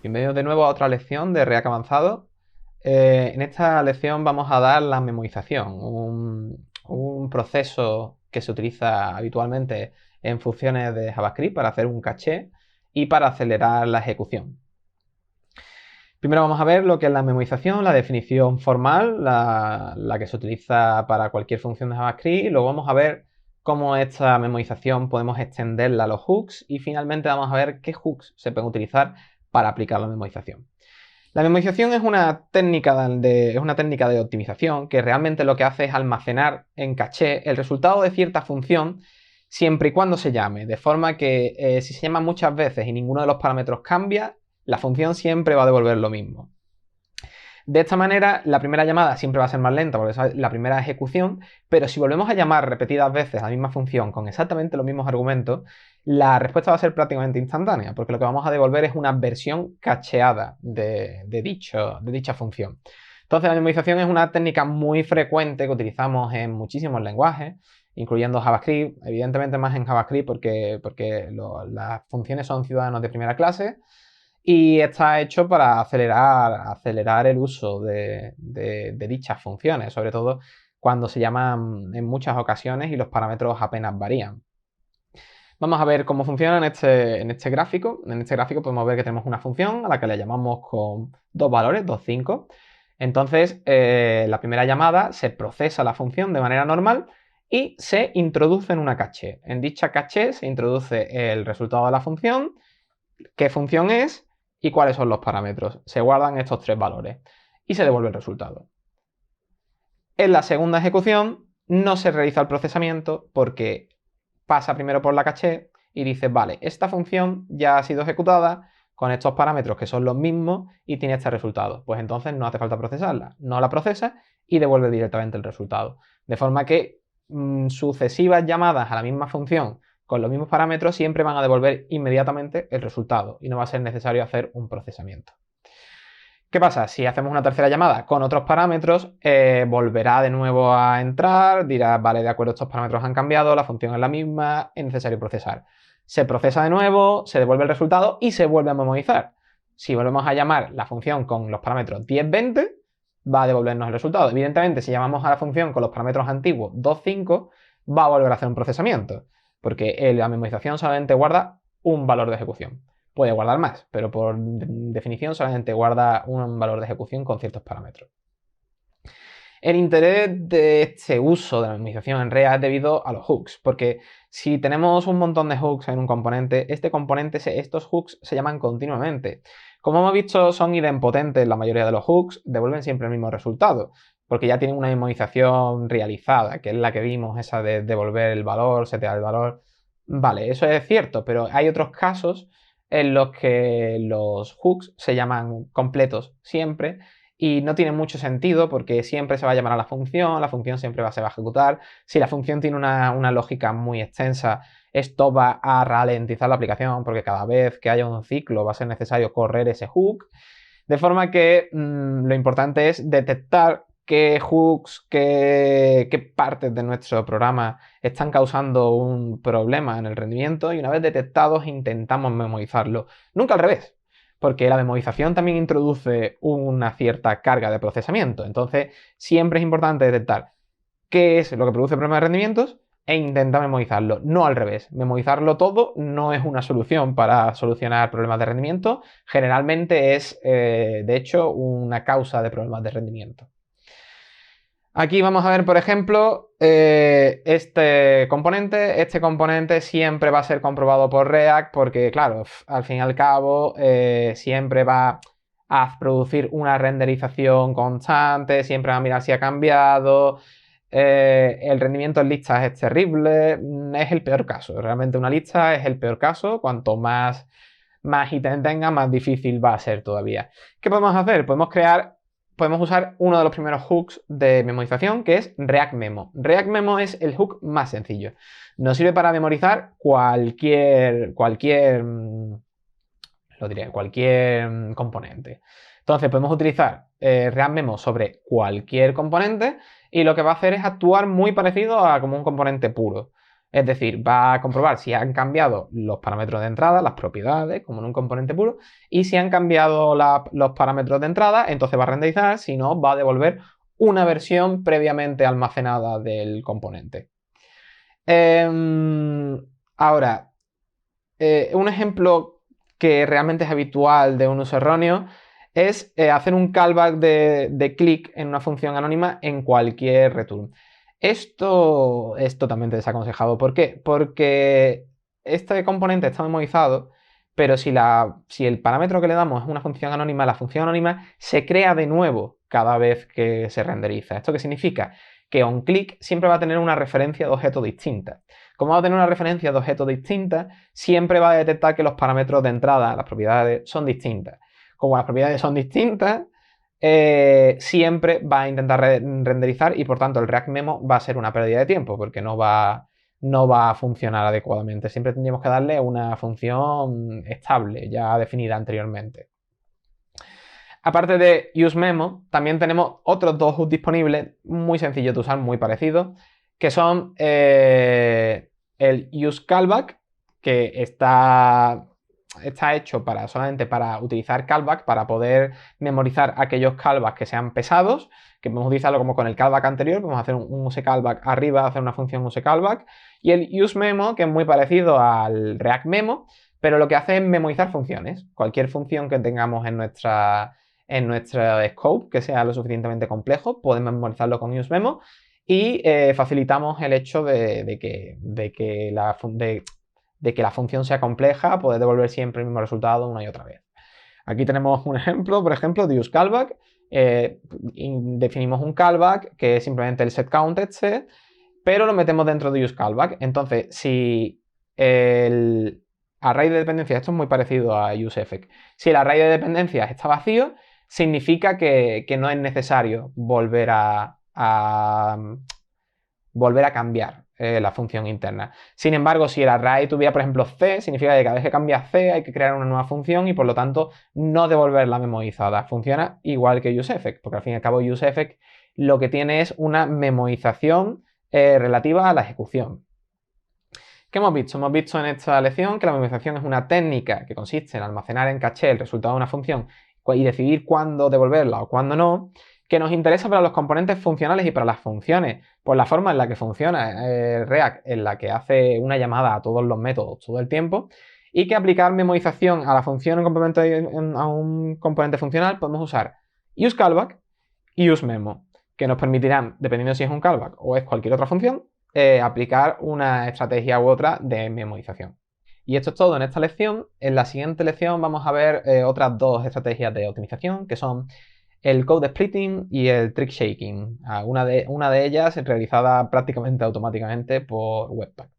Bienvenidos de nuevo a otra lección de React Avanzado. En esta lección vamos a dar la memorización, un proceso que se utiliza habitualmente en funciones de JavaScript para hacer un caché y para acelerar la ejecución. Primero vamos a ver lo que es la memorización, la definición formal, la que se utiliza para cualquier función de JavaScript, y luego vamos a ver cómo esta memorización podemos extenderla a los hooks y finalmente vamos a ver qué hooks se pueden utilizar para aplicar la memorización. La memorización es una técnica de optimización que realmente lo que hace es almacenar en caché el resultado de cierta función siempre y cuando se llame, de forma que si se llama muchas veces y ninguno de los parámetros cambia, la función siempre va a devolver lo mismo. De esta manera, la primera llamada siempre va a ser más lenta porque es la primera ejecución, pero si volvemos a llamar repetidas veces a la misma función con exactamente los mismos argumentos, la respuesta va a ser prácticamente instantánea, porque lo que vamos a devolver es una versión cacheada de dicha función. Entonces, la memorización es una técnica muy frecuente que utilizamos en muchísimos lenguajes, incluyendo JavaScript, evidentemente más en JavaScript porque las funciones son ciudadanos de primera clase, y está hecho para acelerar el uso de dichas funciones, sobre todo cuando se llaman en muchas ocasiones y los parámetros apenas varían. Vamos a ver cómo funciona en este gráfico. En este gráfico podemos ver que tenemos una función a la que le llamamos con dos valores, 2, 5. Entonces, la primera llamada se procesa la función de manera normal y se introduce en una caché. En dicha caché se introduce el resultado de la función, qué función es y cuáles son los parámetros. Se guardan estos tres valores y se devuelve el resultado. En la segunda ejecución no se realiza el procesamiento porque pasa primero por la caché y dice, vale, esta función ya ha sido ejecutada con estos parámetros que son los mismos y tiene este resultado. Pues entonces no hace falta procesarla. No la procesa y devuelve directamente el resultado. De forma que sucesivas llamadas a la misma función con los mismos parámetros siempre van a devolver inmediatamente el resultado y no va a ser necesario hacer un procesamiento. ¿Qué pasa? Si hacemos una tercera llamada con otros parámetros, volverá de nuevo a entrar, dirá, vale, de acuerdo, estos parámetros han cambiado, la función es la misma, es necesario procesar. Se procesa de nuevo, se devuelve el resultado y se vuelve a memorizar. Si volvemos a llamar la función con los parámetros 10, 20, va a devolvernos el resultado. Evidentemente, si llamamos a la función con los parámetros antiguos 2, 5, va a volver a hacer un procesamiento, porque la memorización solamente guarda un valor de ejecución. Puede guardar más, pero por definición solamente guarda un valor de ejecución con ciertos parámetros. El interés de este uso de la memorización en React es debido a los hooks, porque si tenemos un montón de hooks en un componente, estos hooks se llaman continuamente. Como hemos visto, son idempotentes la mayoría de los hooks, devuelven siempre el mismo resultado, porque ya tienen una memorización realizada, que es la que vimos, esa de devolver el valor, setear el valor. Vale, eso es cierto, pero hay otros casos en los que los hooks se llaman completos siempre y no tiene mucho sentido porque siempre se va a llamar a la función siempre se va a ejecutar. Si la función tiene una lógica muy extensa, esto va a ralentizar la aplicación porque cada vez que haya un ciclo va a ser necesario correr ese hook. De forma que lo importante es detectar qué hooks, qué partes de nuestro programa están causando un problema en el rendimiento y una vez detectados intentamos memorizarlo. Nunca al revés, porque la memorización también introduce una cierta carga de procesamiento. Entonces siempre es importante detectar qué es lo que produce problemas de rendimientos e intentar memorizarlo, no al revés. Memorizarlo todo no es una solución para solucionar problemas de rendimiento, generalmente es, de hecho, una causa de problemas de rendimiento. Aquí vamos a ver, por ejemplo, este componente siempre va a ser comprobado por React porque, claro, al fin y al cabo, siempre va a producir una renderización constante, siempre va a mirar si ha cambiado. El rendimiento en listas es terrible, es el peor caso. Realmente una lista es el peor caso. Cuanto más ítem tenga, más difícil va a ser todavía. ¿Qué podemos hacer? Podemos usar uno de los primeros hooks de memorización, que es React Memo. React Memo es el hook más sencillo. Nos sirve para memorizar cualquier componente. Entonces podemos utilizar React Memo sobre cualquier componente y lo que va a hacer es actuar muy parecido a como un componente puro. Es decir, va a comprobar si han cambiado los parámetros de entrada, las propiedades, como en un componente puro, y si han cambiado los parámetros de entrada, entonces va a renderizar, si no, va a devolver una versión previamente almacenada del componente. Ahora, un ejemplo que realmente es habitual de un uso erróneo es hacer un callback de click en una función anónima en cualquier return. Esto es totalmente desaconsejado. ¿Por qué? Porque este componente está memorizado, pero si el parámetro que le damos es una función anónima, la función anónima se crea de nuevo cada vez que se renderiza. ¿Esto qué significa? Que onClick siempre va a tener una referencia de objeto distinta. Como va a tener una referencia de objeto distinta, siempre va a detectar que los parámetros de entrada, las propiedades, son distintas. Como las propiedades son distintas, siempre va a intentar renderizar y por tanto el React Memo va a ser una pérdida de tiempo porque no va a funcionar adecuadamente. Siempre tendríamos que darle una función estable ya definida anteriormente. Aparte de useMemo, también tenemos otros dos hooks disponibles muy sencillos de usar, muy parecidos, que son el useCallback, que está hecho solamente para utilizar callback, para poder memorizar aquellos callbacks que sean pesados, que podemos utilizarlo como con el callback anterior, podemos hacer un useCallback arriba, hacer una función useCallback, y el useMemo, que es muy parecido al React Memo, pero lo que hace es memorizar funciones. Cualquier función que tengamos en nuestro scope, que sea lo suficientemente complejo, podemos memorizarlo con useMemo y facilitamos el hecho de que la función sea compleja, poder devolver siempre el mismo resultado una y otra vez. Aquí tenemos un ejemplo, por ejemplo, de useCallback. Definimos un callback que es simplemente el setCounted, pero lo metemos dentro de useCallback. Entonces, si el array de dependencias, esto es muy parecido a useEffect, si el array de dependencias está vacío, significa que no es necesario volver a cambiar la función interna. Sin embargo, si el array tuviera, por ejemplo, C, significa que cada vez que cambia C hay que crear una nueva función y por lo tanto no devolverla memorizada. Funciona igual que useEffect, porque al fin y al cabo useEffect lo que tiene es una memorización relativa a la ejecución. ¿Qué hemos visto? Hemos visto en esta lección que la memorización es una técnica que consiste en almacenar en caché el resultado de una función y decidir cuándo devolverla o cuándo no, que nos interesa para los componentes funcionales y para las funciones, por la forma en la que funciona React, en la que hace una llamada a todos los métodos todo el tiempo, y que aplicar memorización a la función a un componente funcional podemos usar useCallback y useMemo, que nos permitirán, dependiendo si es un callback o es cualquier otra función, aplicar una estrategia u otra de memorización. Y esto es todo en esta lección. En la siguiente lección vamos a ver otras dos estrategias de optimización, que son el code splitting y el trick shaking. Una de ellas realizada prácticamente automáticamente por Webpack.